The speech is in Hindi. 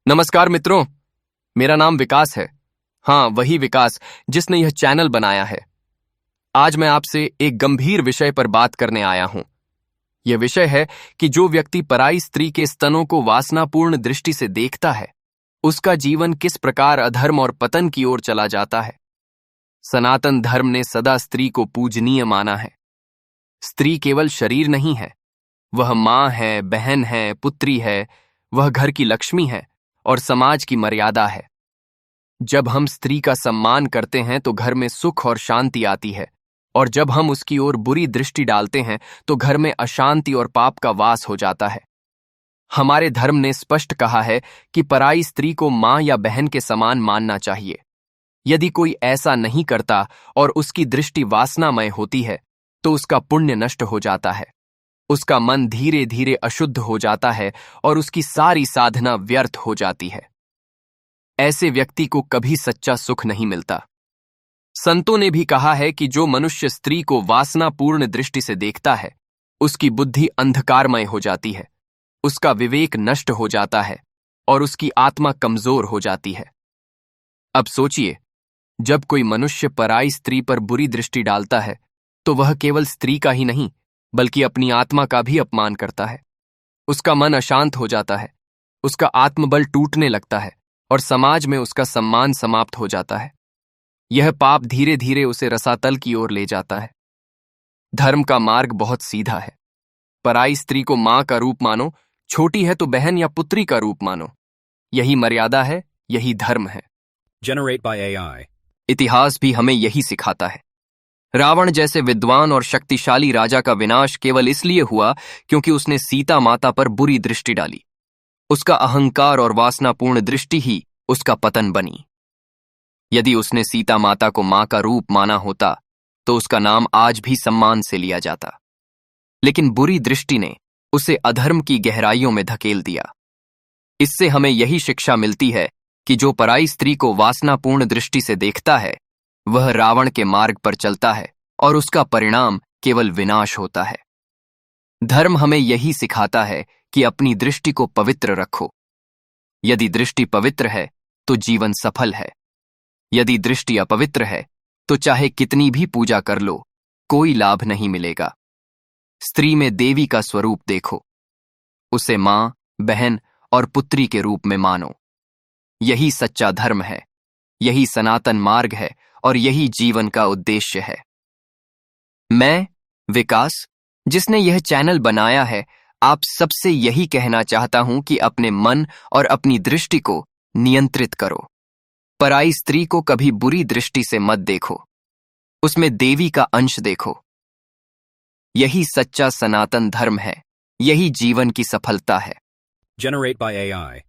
नमस्कार मित्रों, मेरा नाम विकास है। हाँ, वही विकास जिसने यह चैनल बनाया है। आज मैं आपसे एक गंभीर विषय पर बात करने आया हूं। यह विषय है कि जो व्यक्ति पराई स्त्री के स्तनों को वासनापूर्ण दृष्टि से देखता है, उसका जीवन किस प्रकार अधर्म और पतन की ओर चला जाता है। सनातन धर्म ने सदा स्त्री को पूजनीय माना है। स्त्री केवल शरीर नहीं है, वह मां है, बहन है, पुत्री है, वह घर की लक्ष्मी है और समाज की मर्यादा है। जब हम स्त्री का सम्मान करते हैं तो घर में सुख और शांति आती है, और जब हम उसकी ओर बुरी दृष्टि डालते हैं तो घर में अशांति और पाप का वास हो जाता है। हमारे धर्म ने स्पष्ट कहा है कि पराई स्त्री को मां या बहन के समान मानना चाहिए। यदि कोई ऐसा नहीं करता और उसकी दृष्टि वासनामय होती है तो उसका पुण्य नष्ट हो जाता है, उसका मन धीरे धीरे अशुद्ध हो जाता है और उसकी सारी साधना व्यर्थ हो जाती है। ऐसे व्यक्ति को कभी सच्चा सुख नहीं मिलता। संतों ने भी कहा है कि जो मनुष्य स्त्री को वासनापूर्ण दृष्टि से देखता है, उसकी बुद्धि अंधकारमय हो जाती है, उसका विवेक नष्ट हो जाता है और उसकी आत्मा कमजोर हो जाती है। अब सोचिए, जब कोई मनुष्य पराई स्त्री पर बुरी दृष्टि डालता है तो वह केवल स्त्री का ही नहीं बल्कि अपनी आत्मा का भी अपमान करता है। उसका मन अशांत हो जाता है, उसका आत्मबल टूटने लगता है और समाज में उसका सम्मान समाप्त हो जाता है। यह पाप धीरे धीरे उसे रसातल की ओर ले जाता है। धर्म का मार्ग बहुत सीधा है। पराई स्त्री को मां का रूप मानो, छोटी है तो बहन या पुत्री का रूप मानो। यही मर्यादा है, यही धर्म है। Generate by AI. इतिहास भी हमें यही सिखाता है। रावण जैसे विद्वान और शक्तिशाली राजा का विनाश केवल इसलिए हुआ क्योंकि उसने सीता माता पर बुरी दृष्टि डाली। उसका अहंकार और वासनापूर्ण दृष्टि ही उसका पतन बनी। यदि उसने सीता माता को मां का रूप माना होता तो उसका नाम आज भी सम्मान से लिया जाता, लेकिन बुरी दृष्टि ने उसे अधर्म की गहराइयों में धकेल दिया। इससे हमें यही शिक्षा मिलती है कि जो पराई स्त्री को वासनापूर्ण दृष्टि से देखता है, वह रावण के मार्ग पर चलता है और उसका परिणाम केवल विनाश होता है। धर्म हमें यही सिखाता है कि अपनी दृष्टि को पवित्र रखो। यदि दृष्टि पवित्र है तो जीवन सफल है। यदि दृष्टि अपवित्र है तो चाहे कितनी भी पूजा कर लो, कोई लाभ नहीं मिलेगा। स्त्री में देवी का स्वरूप देखो, उसे मां, बहन और पुत्री के रूप में मानो। यही सच्चा धर्म है, यही सनातन मार्ग है और यही जीवन का उद्देश्य है। मैं, विकास, जिसने यह चैनल बनाया है, आप सबसे यही कहना चाहता हूं कि अपने मन और अपनी दृष्टि को नियंत्रित करो। पराई स्त्री को कभी बुरी दृष्टि से मत देखो, उसमें देवी का अंश देखो। यही सच्चा सनातन धर्म है, यही जीवन की सफलता है। Generate by AI.